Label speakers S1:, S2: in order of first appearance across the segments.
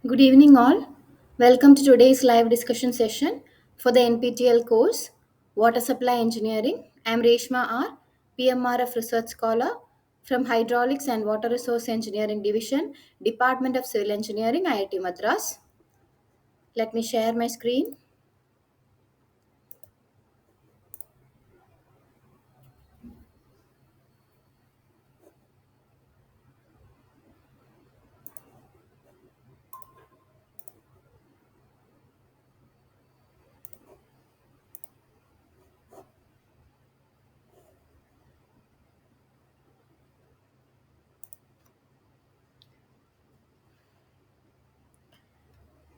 S1: Good evening, all. Welcome to today's live discussion session for the NPTEL course Water Supply Engineering. I am Reshma R, PMRF Research Scholar from Hydraulics and Water Resource Engineering Division, Department of Civil Engineering, IIT Madras. Let me share my screen.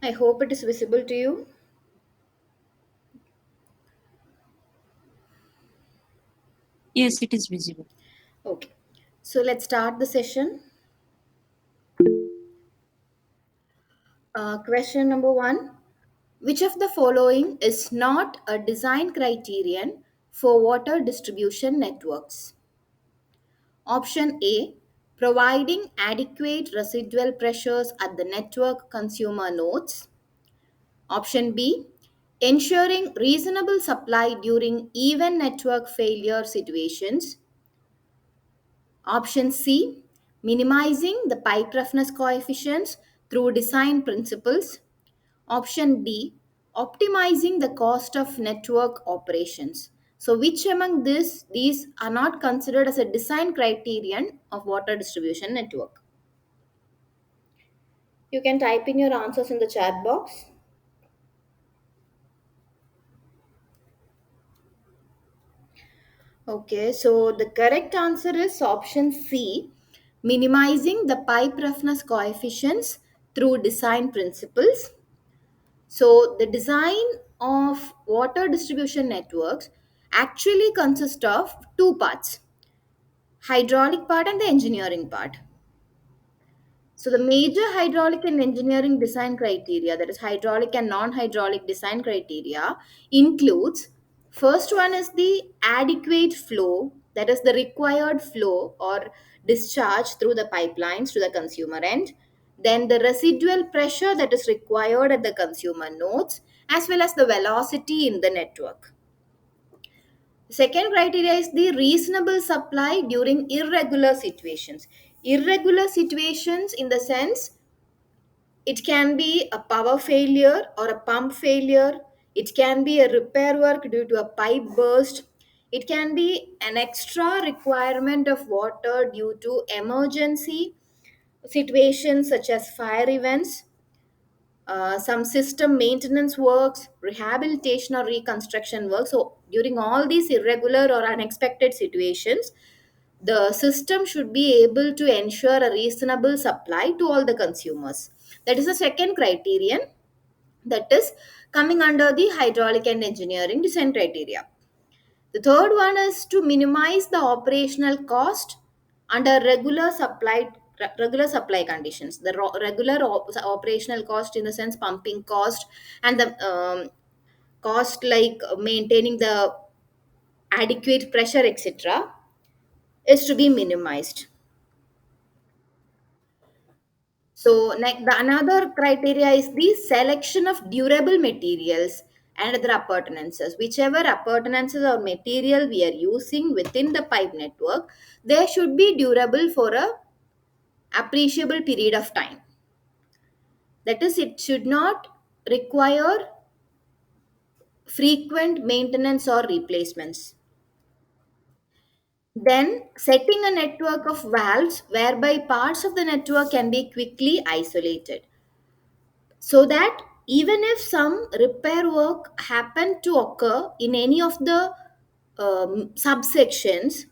S1: I hope it is visible to you.
S2: Yes, it is visible.
S1: Okay. So let's start the session. Question number one. Which of the following is not a design criterion for water distribution networks? Option A, providing adequate residual pressures at the network consumer nodes. Option B, ensuring reasonable supply during even network failure situations. Option C, minimizing the pipe roughness coefficients through design principles. Option D, optimizing the cost of network operations. So, which among these are not considered as a design criterion of water distribution network? You can type in your answers in the chat box. Okay, so the correct answer is option C, minimizing the pipe roughness coefficients through design principles. So, the design of water distribution networks actually consists of two parts, hydraulic part and the engineering part. So, the major hydraulic and engineering design criteria, that is hydraulic and non hydraulic design criteria, includes first one is the adequate flow, that is the required flow or discharge through the pipelines to the consumer end. Then the residual pressure that is required at the consumer nodes, as well as the velocity in the network. Second criteria is the reasonable supply during irregular situations. Irregular situations in the sense it can be a power failure or a pump failure. It can be a repair work due to a pipe burst. It can be an extra requirement of water due to emergency situations such as fire events, some system maintenance works, rehabilitation or reconstruction work. So, during all these irregular or unexpected situations, the system should be able to ensure a reasonable supply to all the consumers. That is the second criterion that is coming under the hydraulic and engineering design criteria. The third one is to minimize the operational cost under regular supply conditions. The regular operational cost in the sense pumping cost and the cost like maintaining the adequate pressure etc. is to be minimized. So the another criteria is the selection of durable materials and other appurtenances. Whichever appurtenances or material we are using within the pipe network, they should be durable for a appreciable period of time. That is, it should not require frequent maintenance or replacements. Then, setting a network of valves whereby parts of the network can be quickly isolated, so that even if some repair work happen to occur in any of the subsections,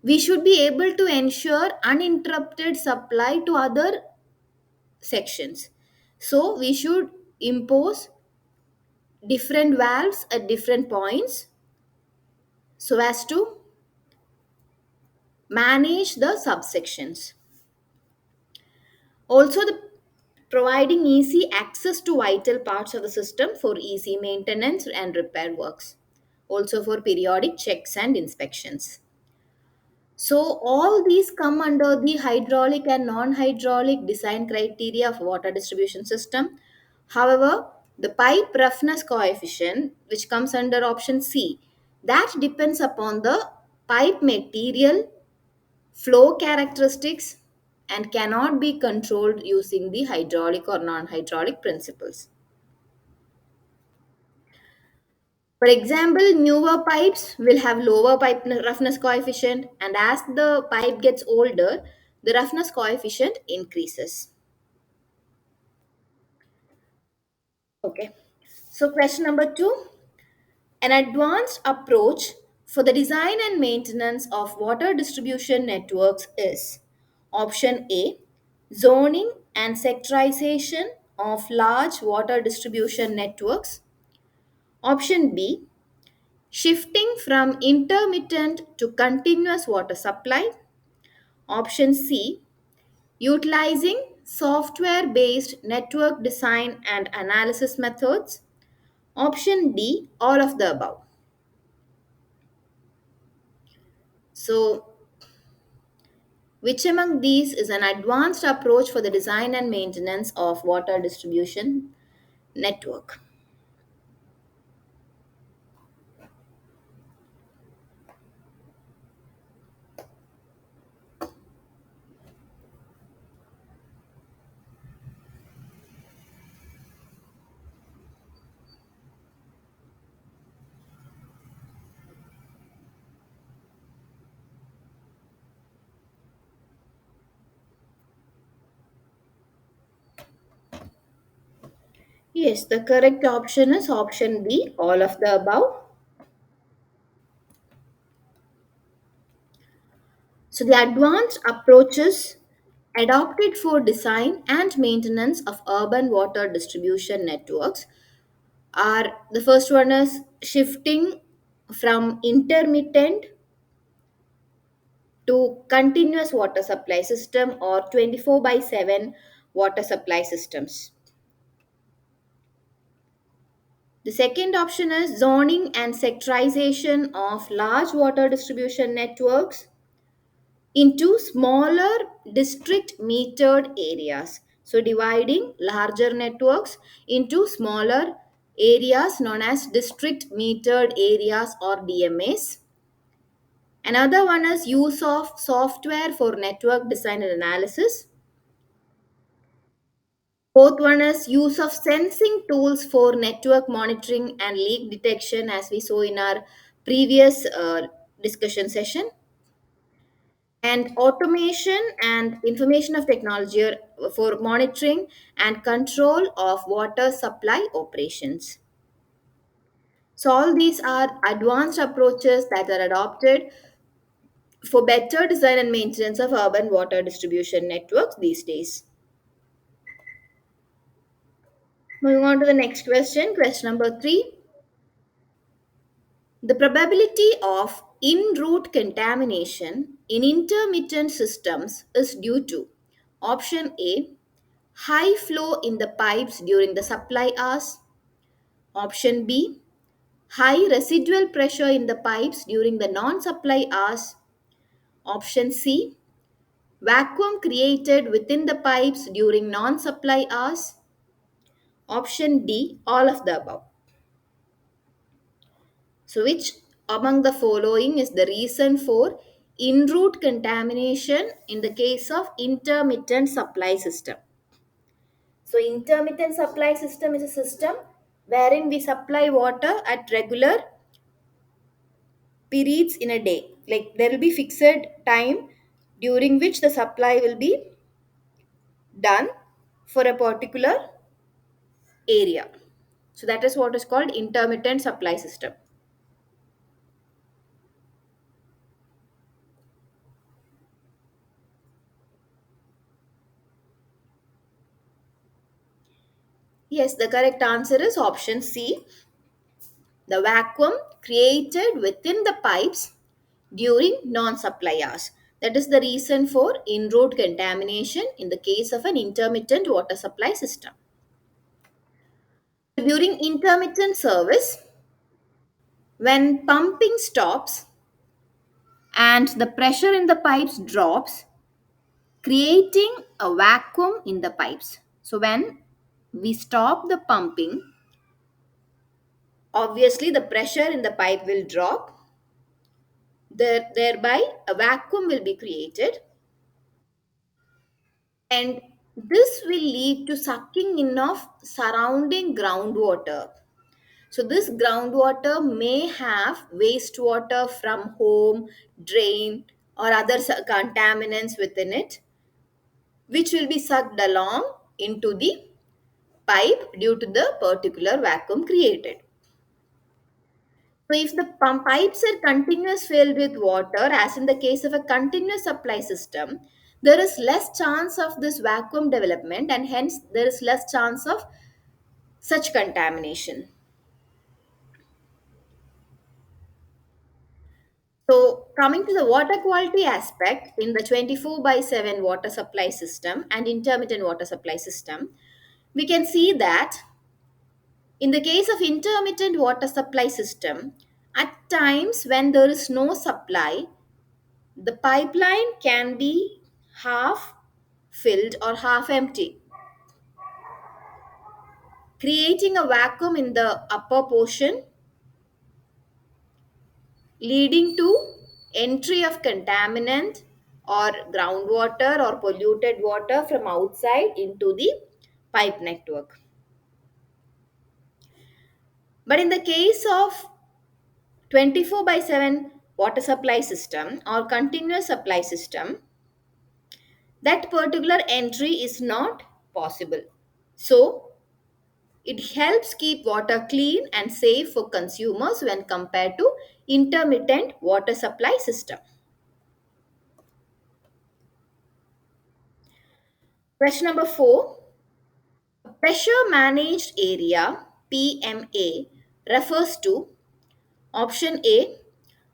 S1: we should be able to ensure uninterrupted supply to other sections. So we should impose different valves at different points so as to manage the subsections. Also, the providing easy access to vital parts of the system for easy maintenance and repair works. Also for periodic checks and inspections. So all these come under the hydraulic and non-hydraulic design criteria of water distribution system. However, the pipe roughness coefficient, which comes under option C, that depends upon the pipe material, flow characteristics, and cannot be controlled using the hydraulic or non-hydraulic principles. For example, newer pipes will have lower pipe roughness coefficient, and as the pipe gets older, the roughness coefficient increases. Okay. So, question number two, an advanced approach for the design and maintenance of water distribution networks is option A, zoning and sectorization of large water distribution networks, option B, shifting from intermittent to continuous water supply. Option C, utilizing software based network design and analysis methods. Option D, all of the above. So, which among these is an advanced approach for the design and maintenance of water distribution network? Yes, the correct option is option B, all of the above. So, the advanced approaches adopted for design and maintenance of urban water distribution networks are, the first one is shifting from intermittent to continuous water supply system or 24 by 7 water supply systems. The second option is zoning and sectorization of large water distribution networks into smaller district metered areas. So, dividing larger networks into smaller areas known as district metered areas or DMAs. Another one is use of software for network design and analysis. Fourth one is use of sensing tools for network monitoring and leak detection, as we saw in our previous discussion session. And automation and information of technology for monitoring and control of water supply operations. So, all these are advanced approaches that are adopted for better design and maintenance of urban water distribution networks these days. Moving on to the next question, question number three. The probability of in route contamination in intermittent systems is due to option A, high flow in the pipes during the supply hours, option B, high residual pressure in the pipes during the non supply hours, option C, vacuum created within the pipes during non supply hours, option D, all of the above. So, which among the following is the reason for in route contamination in the case of intermittent supply system? So, intermittent supply system is a system wherein we supply water at regular periods in a day. Like there will be fixed time during which the supply will be done for a particular area. So, that is what is called intermittent supply system. Yes, the correct answer is option C. The vacuum created within the pipes during non-supply hours. That is the reason for in-road contamination in the case of an intermittent water supply system. During intermittent service, when pumping stops and the pressure in the pipes drops, creating a vacuum in the pipes. So when we stop the pumping, obviously the pressure in the pipe will drop, thereby a vacuum will be created, and this will lead to sucking in of surrounding groundwater. So this groundwater may have wastewater from home, drain, or other contaminants within it, which will be sucked along into the pipe due to the particular vacuum created. So if the pipes are continuous filled with water, as in the case of a continuous supply system, there is less chance of this vacuum development, and hence there is less chance of such contamination. So coming to the water quality aspect in the 24 by 7 water supply system and intermittent water supply system, we can see that in the case of intermittent water supply system, at times when there is no supply, the pipeline can be half filled or half empty, creating a vacuum in the upper portion, leading to entry of contaminant or groundwater or polluted water from outside into the pipe network. But in the case of 24 by 7 water supply system or continuous supply system, that particular entry is not possible. So, it helps keep water clean and safe for consumers when compared to intermittent water supply system. Question number 4. Pressure managed area PMA refers to option A,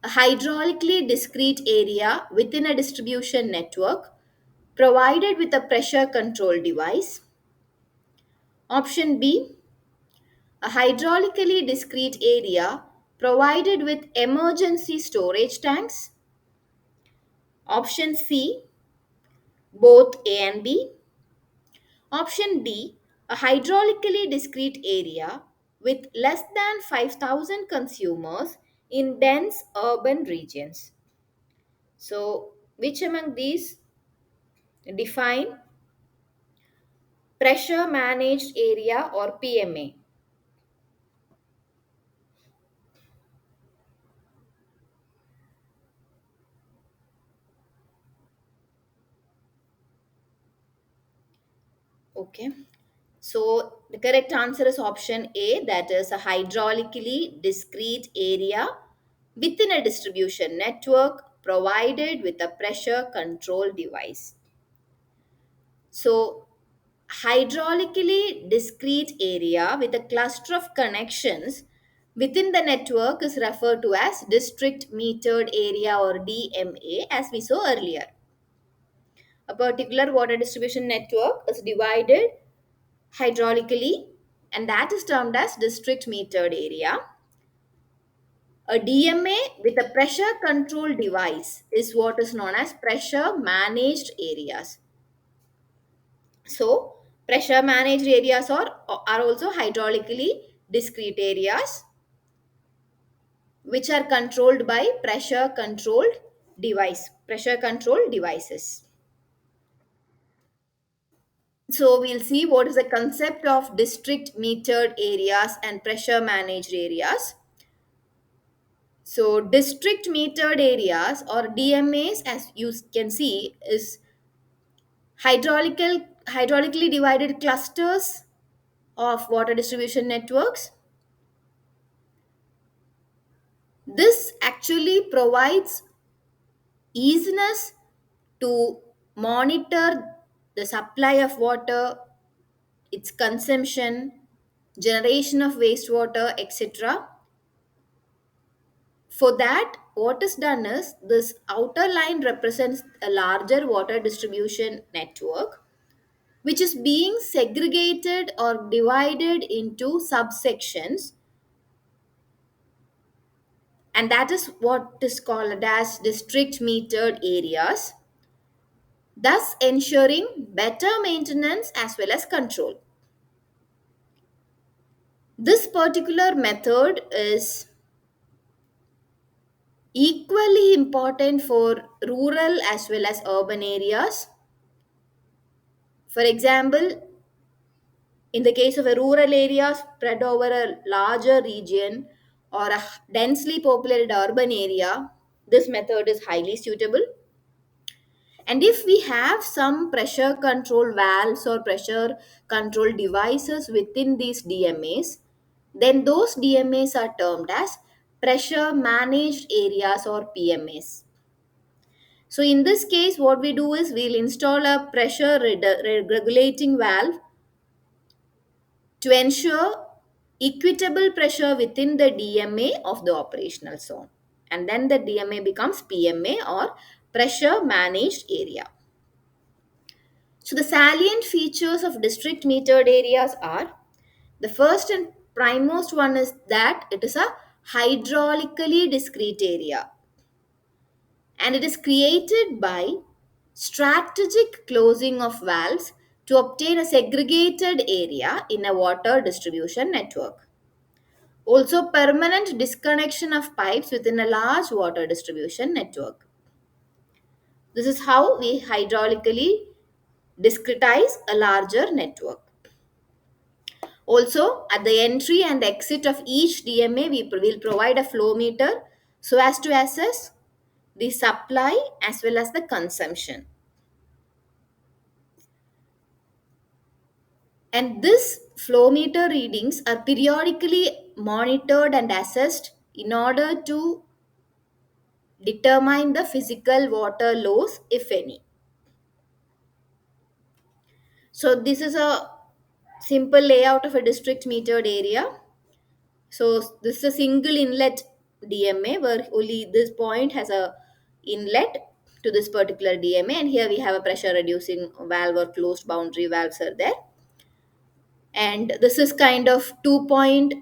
S1: a hydraulically discrete area within a distribution network provided with a pressure control device. Option B, a hydraulically discrete area provided with emergency storage tanks. Option C, both A and B. Option D, a hydraulically discrete area with less than 5,000 consumers in dense urban regions. So, which among these define pressure managed area or PMA? Okay. So, the correct answer is option A, that is a hydraulically discrete area within a distribution network provided with a pressure control device. So, hydraulically discrete area with a cluster of connections within the network is referred to as district metered area or DMA, as we saw earlier. A particular water distribution network is divided hydraulically, and that is termed as district metered area. A DMA with a pressure control device is what is known as pressure managed areas. So, pressure managed areas are also hydraulically discrete areas which are controlled by pressure control devices. So, we'll see what is the concept of district metered areas and pressure managed areas. So, district metered areas or DMAs, as you can see, is hydraulically divided clusters of water distribution networks. This actually provides easiness to monitor the supply of water, its consumption, generation of wastewater, etc. For that, what is done is this outer line represents a larger water distribution network which is being segregated or divided into subsections and that is what is called as district metered areas, thus ensuring better maintenance as well as control. This particular method is equally important for rural as well as urban areas. For example, in the case of a rural area spread over a larger region or a densely populated urban area, this method is highly suitable. And if we have some pressure control valves or pressure control devices within these DMAs, then those DMAs are termed as pressure managed areas or PMAs. So in this case, what we do is we'll install a pressure regulating valve to ensure equitable pressure within the DMA of the operational zone. And then the DMA becomes PMA or pressure managed area. So the salient features of district metered areas are, the first and primemost one is that it is a hydraulically discrete area, and it is created by strategic closing of valves to obtain a segregated area in a water distribution network. Also, permanent disconnection of pipes within a large water distribution network. This is how we hydraulically discretize a larger network. Also, at the entry and exit of each DMA, we will provide a flow meter so as to assess the supply as well as the consumption. And this flow meter readings are periodically monitored and assessed in order to determine the physical water loss, if any. So, this is a simple layout of a district metered area. So this is a single inlet DMA where only this point has a inlet to this particular DMA, and here we have a pressure reducing valve or closed boundary valves are there. And this is kind of 2 point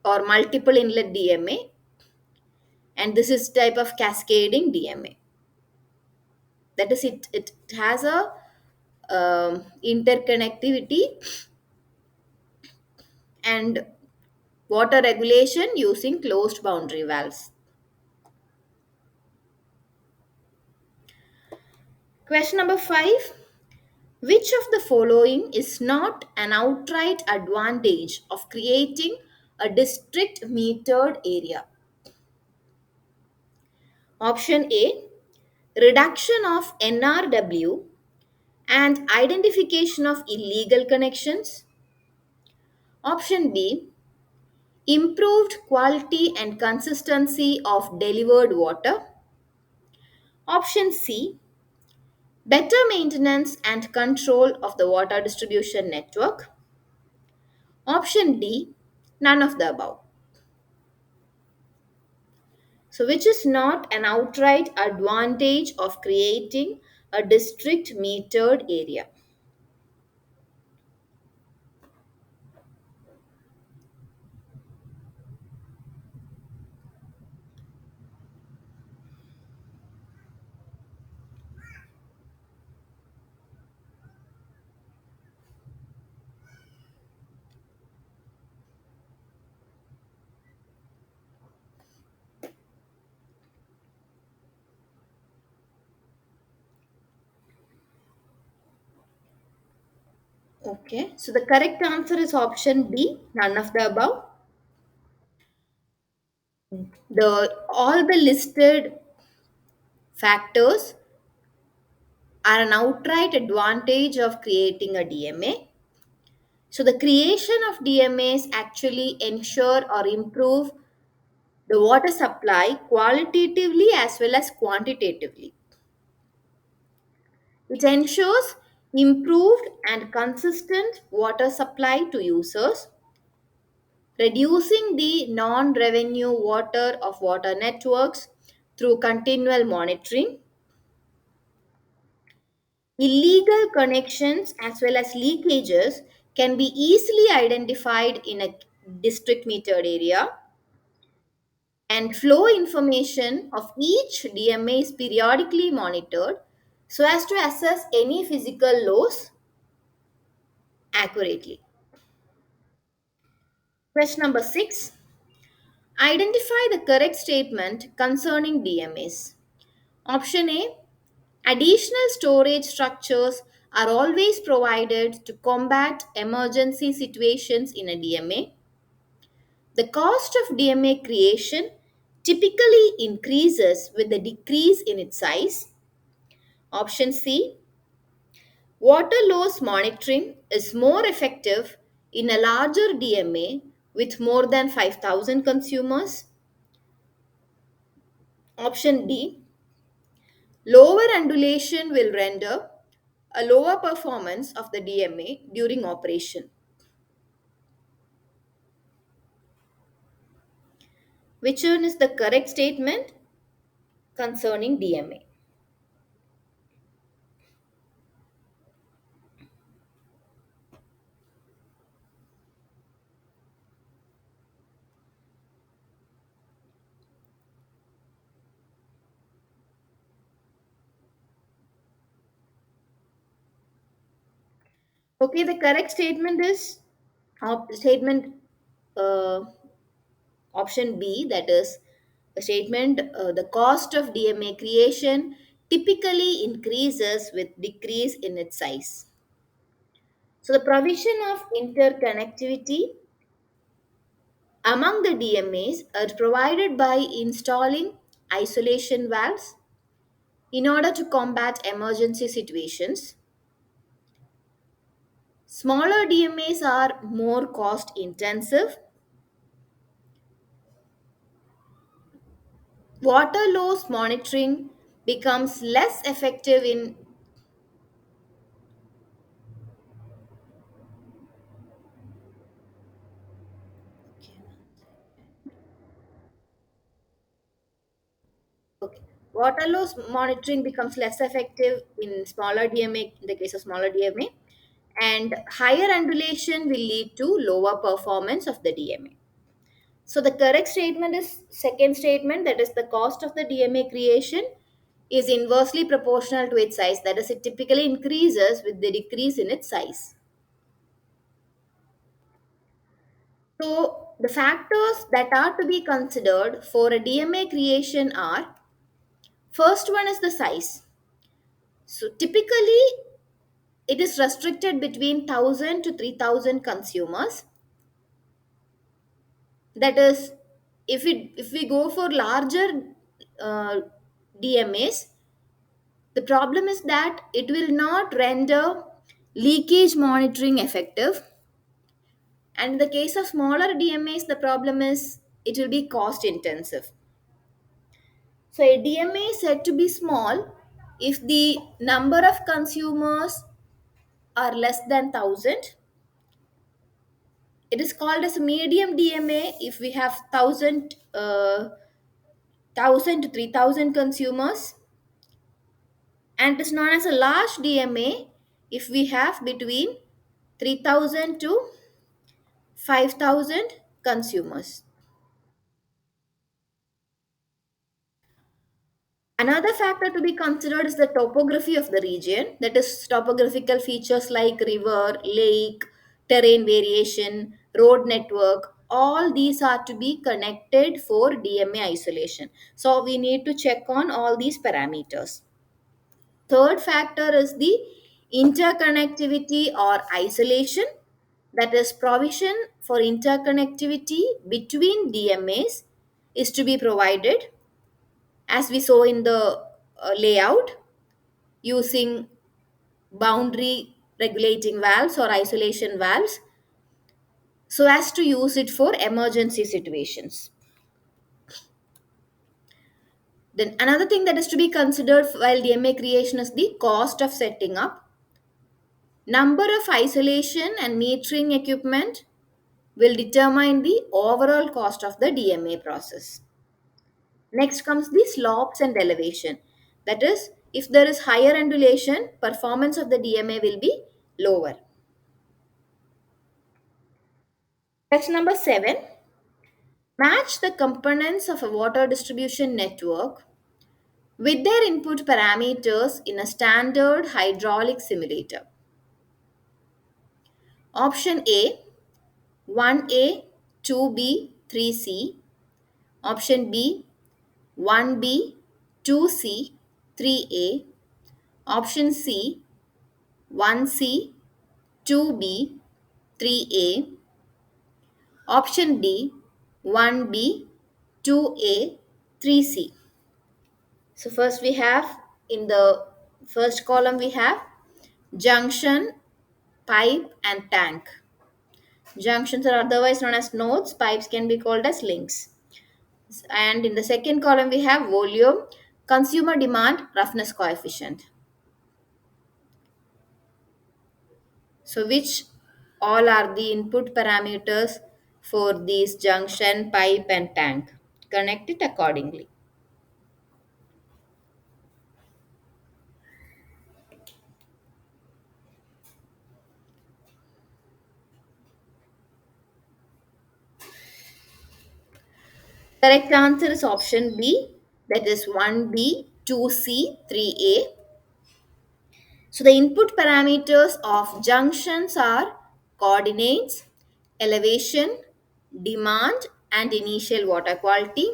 S1: or multiple inlet DMA, and this is type of cascading DMA. That is, it has a interconnectivity and water regulation using closed boundary valves. Question number 5. Which of the following is not an outright advantage of creating a district metered area? Option A, reduction of NRW and identification of illegal connections. Option B, improved quality and consistency of delivered water. Option C, better maintenance and control of the water distribution network. Option D, none of the above. So, which is not an outright advantage of creating a district metered area. Okay, so the correct answer is option B, none of the above. The all the listed factors are an outright advantage of creating a DMA. So the creation of DMAs actually ensure or improve the water supply qualitatively as well as quantitatively. It ensures improved and consistent water supply to users, reducing the non revenue water of water networks through continual monitoring. Illegal connections as well as leakages can be easily identified in a district metered area. and flow information of each DMA is periodically monitored so as to assess any physical loss accurately. Question number 6. Identify the correct statement concerning DMAs. Option A. Additional storage structures are always provided to combat emergency situations in a DMA. The cost of DMA creation typically increases with the decrease in its size. Option C. Water loss monitoring is more effective in a larger DMA with more than 5,000 consumers. Option D. Lower undulation will render a lower performance of the DMA during operation. Which one is the correct statement concerning DMA? Okay, the correct statement is statement uh, option B, that is the statement the cost of DMA creation typically increases with decrease in its size. So the provision of interconnectivity among the DMAs are provided by installing isolation valves in order to combat emergency situations. Smaller DMAs are more cost intensive. Water loss monitoring becomes less effective in. Okay. Water loss monitoring becomes less effective in smaller DMA, in the case of smaller DMA, and higher undulation will lead to lower performance of the DMA. So the correct statement is second statement, that is the cost of the DMA creation is inversely proportional to its size, that is it typically increases with the decrease in its size. So the factors that are to be considered for a DMA creation are: first one is the size. So typically it is restricted between 1000 to 3000 consumers. That is, if we go for larger uh, DMAs, the problem is that it will not render leakage monitoring effective. And in the case of smaller DMAs, the problem is it will be cost intensive. So a DMA is said to be small if the number of consumers are less than 1000. It is called as a medium DMA if we have 1000 to 3000 consumers, and it is known as a large DMA if we have between 3000 to 5000 consumers. Another factor to be considered is the topography of the region, that is, topographical features like river, lake, terrain variation, road network. All these are to be connected for DMA isolation. So, we need to check on all these parameters. Third factor is the interconnectivity or isolation, that is, provision for interconnectivity between DMAs is to be provided, as we saw in the layout, using boundary regulating valves or isolation valves so as to use it for emergency situations. Then another thing that is to be considered while DMA creation is the cost of setting up. Number of isolation and metering equipment will determine the overall cost of the DMA process. Next comes the slopes and elevation. That is, if there is higher undulation, performance of the DMA will be lower. Question number 7. Match the components of a water distribution network with their input parameters in a standard hydraulic simulator. Option A 1A, 2B, 3C. Option B 1B, 2C, 3A. Option C 1C, 2B, 3A. Option D 1B, 2A, 3C. So first we have, in the first column we have junction, pipe and tank. Junctions are otherwise known as nodes, pipes can be called as links. And in the second column we have volume, consumer demand, roughness coefficient. So which all are the input parameters for these junction, pipe and tank? Connect it accordingly. Correct answer is option B, that is 1B, 2C, 3A. So the input parameters of junctions are coordinates, elevation, demand and initial water quality.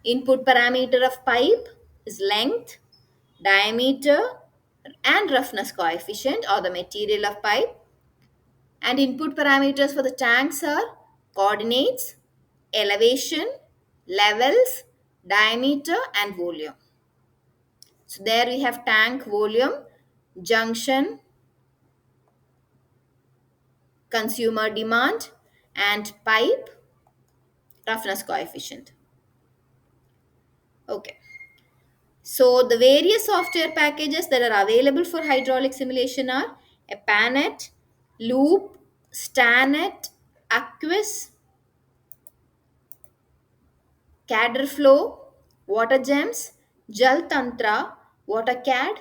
S1: Input parameter of pipe is length, diameter and roughness coefficient or the material of pipe. And input parameters for the tanks are coordinates, elevation, levels, diameter and volume. So there we have tank volume, junction, consumer demand and pipe roughness coefficient. Okay. So the various software packages that are available for hydraulic simulation are Epanet, Loop, Stanet, Aquis, Caderflow, WaterGems, Jal Tantra, WaterCAD,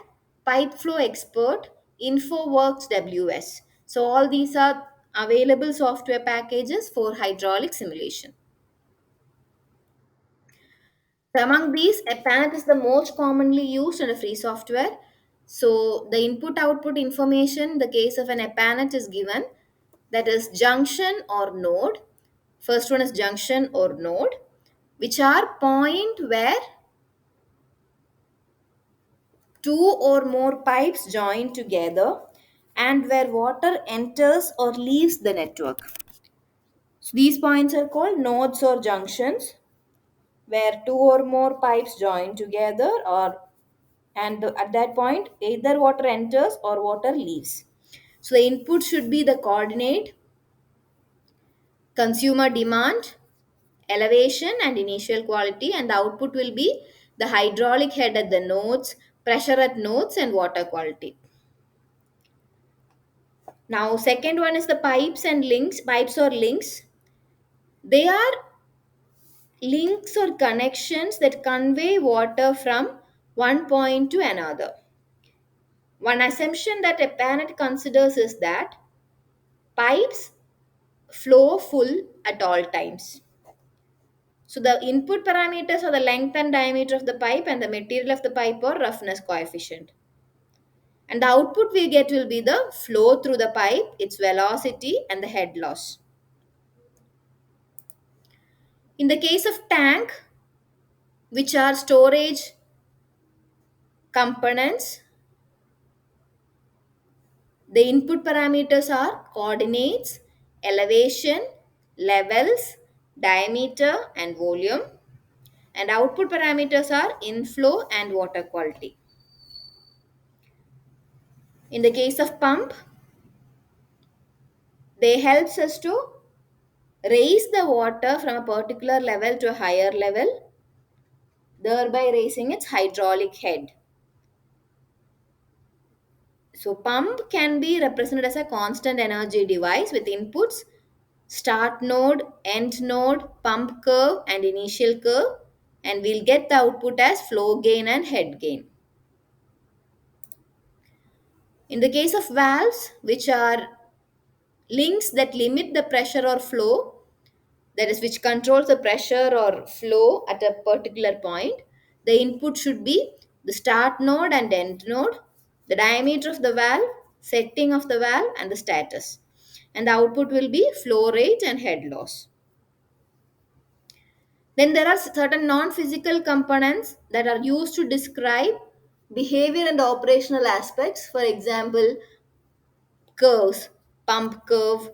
S1: Pipeflow Expert, InfoWorks WS. So all these are available software packages for hydraulic simulation. So among these, Epanet is the most commonly used and a free software. So the input output information in the case of an Epanet is given, that is junction or node. First one is junction or node, which are point where two or more pipes join together and where water enters or leaves the network. So these points are called nodes or junctions, where two or more pipes join together, or and at that point either water enters or water leaves. So the input should be the coordinate, consumer demand, elevation and initial quality, and the output will be the hydraulic head at the nodes, pressure at nodes and water quality. Now second one is the pipes and links. Pipes or links, they are links or connections that convey water from one point to another. One assumption that a planet considers is that pipes flow full at all times. So the input parameters are the length and diameter of the pipe and the material of the pipe or roughness coefficient. And the output we get will be the flow through the pipe, its velocity and the head loss. In the case of tank, which are storage components, the input parameters are coordinates, elevation, levels, diameter and volume. And output parameters are inflow and water quality. In the case of pump, they helps us to raise the water from a particular level to a higher level, thereby raising its hydraulic head. So pump can be represented as a constant energy device with inputs start node, end node, pump curve and initial curve, and we'll get the output as flow gain and head gain. In the case of valves, which are links that limit the pressure or flow, that is which controls the pressure or flow at a particular point. The input should be the start node and end node, the diameter of the valve, setting of the valve, and the status. And the output will be flow rate and head loss. Then there are certain non-physical components that are used to describe behavior and operational aspects. For example, curves, pump curve,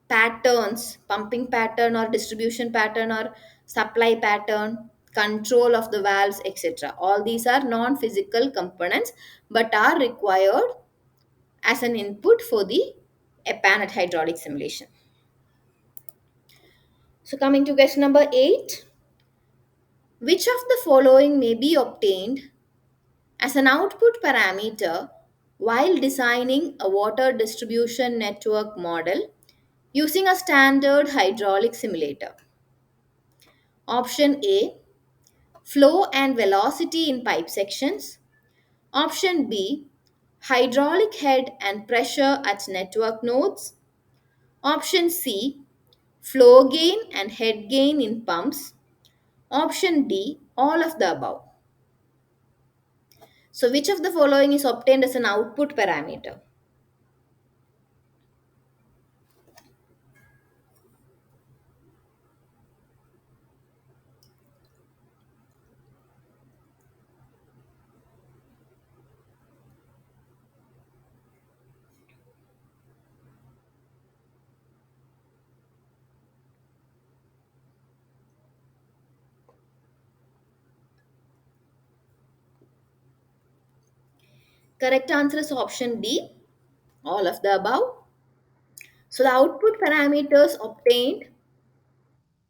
S1: patterns, pumping pattern or distribution pattern or supply pattern, control of the valves, etc. All these are non-physical components but are required as an input for the apparent hydraulic simulation. So coming to question number 8, which of the following may be obtained as an output parameter while designing a water distribution network model using a standard hydraulic simulator? Option A, flow and velocity in pipe sections. Option B, hydraulic head and pressure at network nodes. Option C, flow gain and head gain in pumps. Option D, all of the above. So, which of the following is obtained as an output parameter? Correct answer is option D, all of the above. So, the output parameters obtained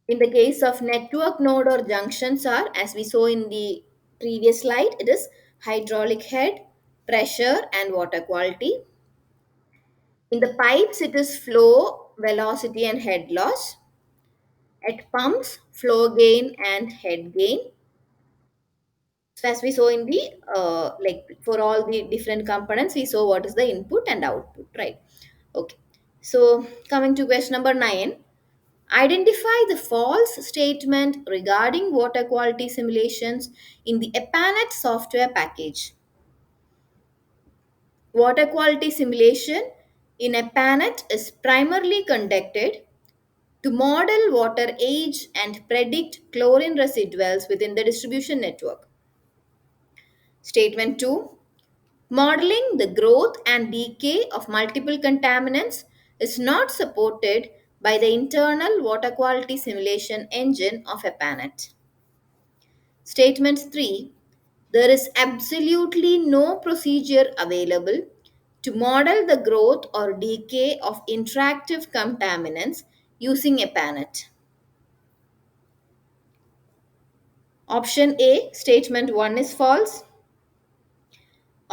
S1: in the case of network node or junctions are, as we saw in the previous slide, it is hydraulic head, pressure, and water quality. In the pipes, it is flow, velocity, and head loss. At pumps, flow gain and head gain. So as we saw in the like for all the different components, we saw what is the input and output, right? Okay. So coming to question number 9, identify the false statement regarding water quality simulations in the EPANET software package. Water quality simulation in EPANET is primarily conducted to model water age and predict chlorine residuals within the distribution network. Statement 2, modeling the growth and decay of multiple contaminants is not supported by the internal water quality simulation engine of EPANET. Statement 3, there is absolutely no procedure available to model the growth or decay of interactive contaminants using EPANET. Option A, statement 1 is false.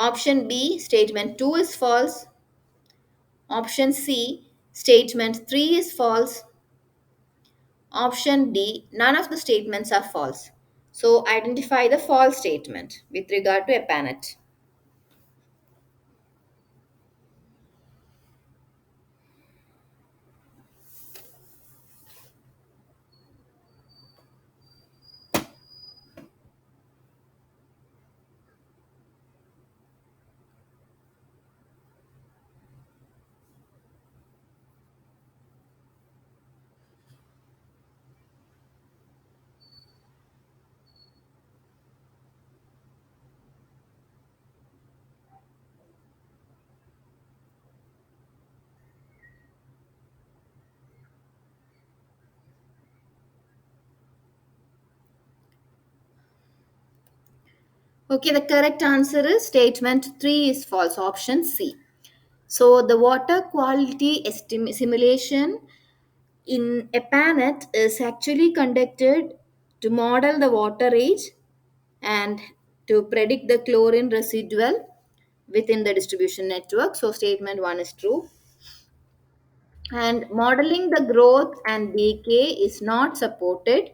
S1: Option B, statement 2 is false. Option C, statement 3 is false. Option D, none of the statements are false. So identify the false statement with regard to EPANET. Okay, the correct answer is statement 3 is false. Option C. So the water quality simulation in EPANET is actually conducted to model the water age and to predict the chlorine residual within the distribution network. So statement 1 is true. And modeling the growth and decay is not supported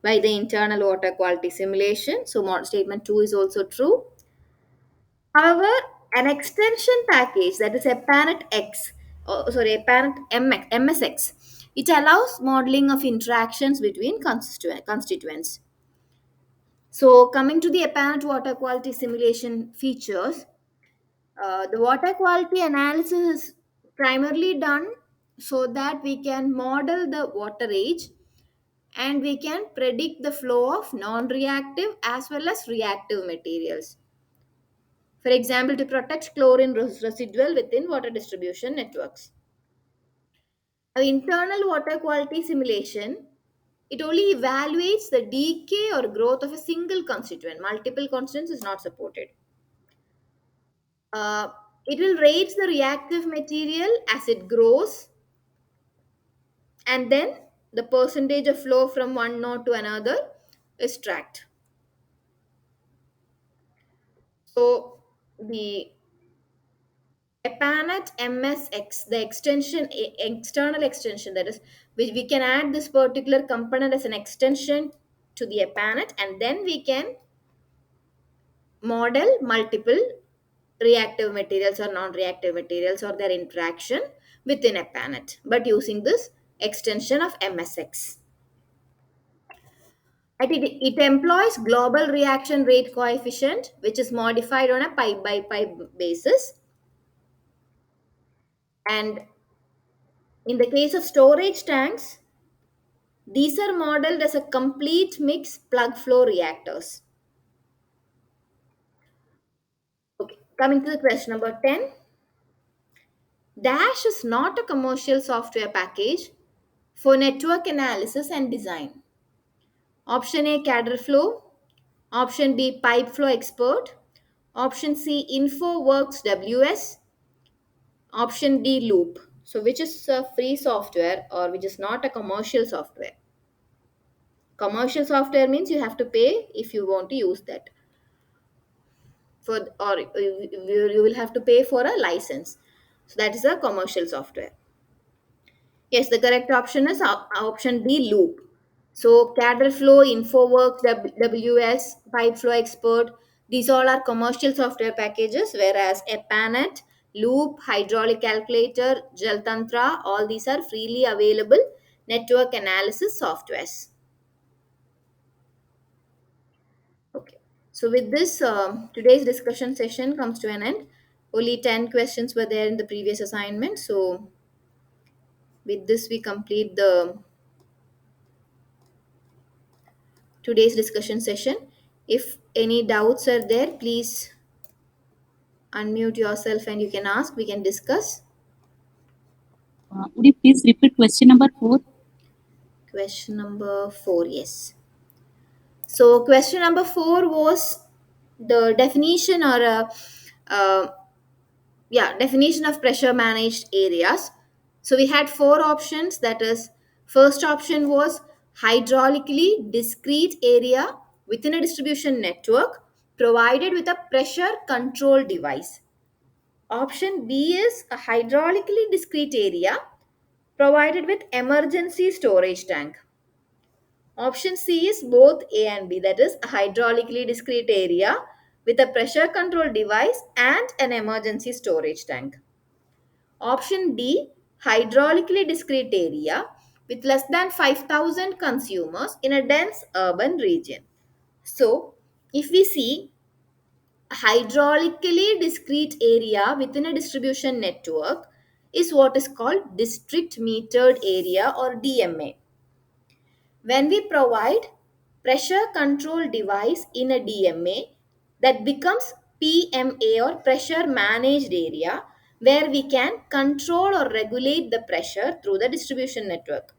S1: by the internal water quality simulation. So statement 2 is also true. However, an extension package that is a parent X, oh, sorry, a parent MX, MSX It allows modeling of interactions between constituents. So, coming to the apparent water quality simulation features, the water quality analysis is primarily done so that we can model the water age and we can predict the flow of non reactive as well as reactive materials. For example, to protect chlorine residual within water distribution networks. An internal water quality simulation, it only evaluates the decay or growth of a single constituent. Multiple constituents is not supported. Uh, it will rate the reactive material as it grows, and then the percentage of flow from one node to another is tracked. So the EPANET MSX, the external extension, that is, we can add this particular component as an extension to the EPANET, and then we can model multiple reactive materials or non-reactive materials or their interaction within EPANET, but using this extension of MSX. It employs global reaction rate coefficient, which is modified on a pipe by pipe basis. And in the case of storage tanks, these are modeled as a complete mix plug flow reactors. Okay, coming to the question number 10. Dash is not a commercial software package for network analysis and design. Option A, cadre flow. Option B, pipe flow expert. Option C, InfoWorks WS. Option D, loop. So, which is a free software or which is not a commercial software? Commercial software means you have to pay if you want to use that. For or you will have to pay for a license. So that is a commercial software. Yes, the correct option is option D, loop. So cadre flow, InfoWorks, WS, pipe flow expert, these all are commercial software packages, whereas epanet, loop, hydraulic calculator, jaltantra, all these are freely available network analysis softwares. Okay. So with this, today's discussion session comes to an end. Only 10 questions were there in the previous assignment. So with this, we complete the today's discussion session. If any doubts are there, please unmute yourself and you can ask. We can discuss.
S2: Would you please repeat question number 4?
S1: Question number 4, yes. So question number 4 was the definition or definition of pressure managed areas. So we had four options. That is, first option was hydraulically discrete area within a distribution network provided with a pressure control device. Option B is a hydraulically discrete area provided with emergency storage tank. Option C is both A and B, that is a hydraulically discrete area with a pressure control device and an emergency storage tank. Option D, hydraulically discrete area with less than 5,000 consumers in a dense urban region. So, if we see a hydraulically discrete area within a distribution network is what is called district metered area or DMA. When we provide pressure control device in a DMA, that becomes PMA or pressure managed area, where we can control or regulate the pressure through the distribution network.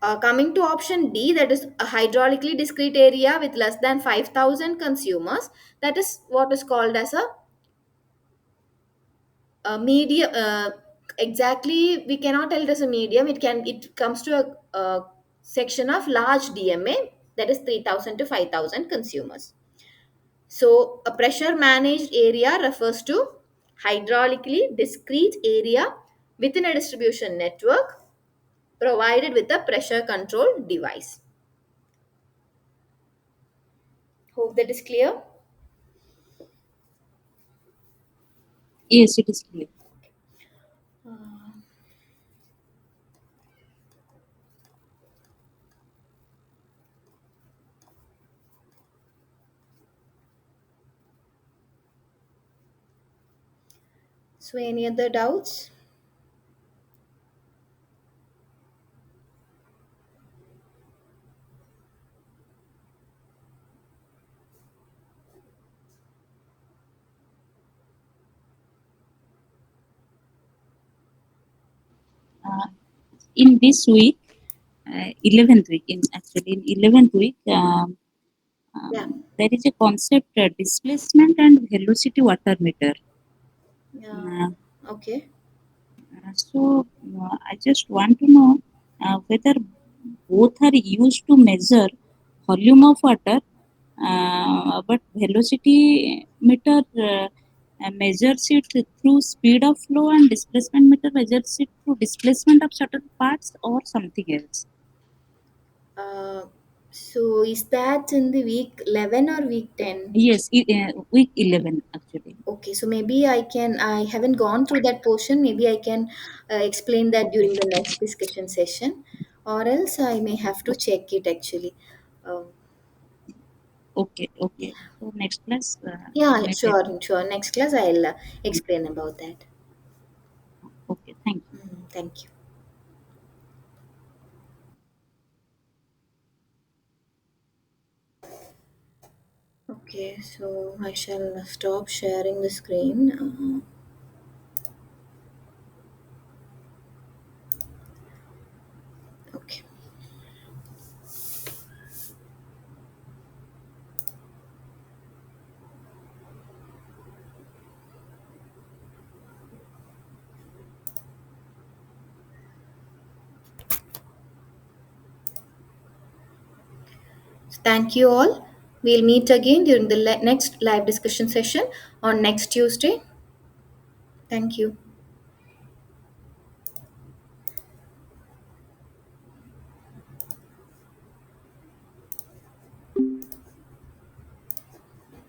S1: Coming to option D, that is a hydraulically discrete area with less than 5,000 consumers, that is what is called as a medium. Exactly, we cannot tell it as a medium. It comes to a section of large DMA, that is 3,000 to 5,000 consumers. So a pressure managed area refers to hydraulically discrete area within a distribution network provided with a pressure control device. Hope that is clear.
S2: Yes, it is clear.
S1: So, any other doubts?
S2: Uh, in this week, 11th week, in actually in 11th week,
S1: Yeah,
S2: there is a concept displacement and velocity water meter.
S1: yeah,
S2: Uh,
S1: okay.
S2: I just want to know whether both are used to measure volume of water, but velocity meter measures it through speed of flow, and displacement meter measures it through displacement of certain parts or something else.
S1: Uh, so, is that in the week 11 or week 10?
S2: Yes, week 11 actually.
S1: Okay, so maybe I haven't gone through that portion. Maybe I can explain that during
S2: Okay,
S1: the next discussion session, or else I may have to check it actually. Uh,
S2: okay. So next class,
S1: yeah,
S2: maybe.
S1: sure, sure. Next class I'll explain about that.
S2: Okay, thank you.
S1: Thank you. Okay, so I shall stop sharing the screen. Okay. Thank you all. We'll meet again during the next live discussion session on next Tuesday. Thank you.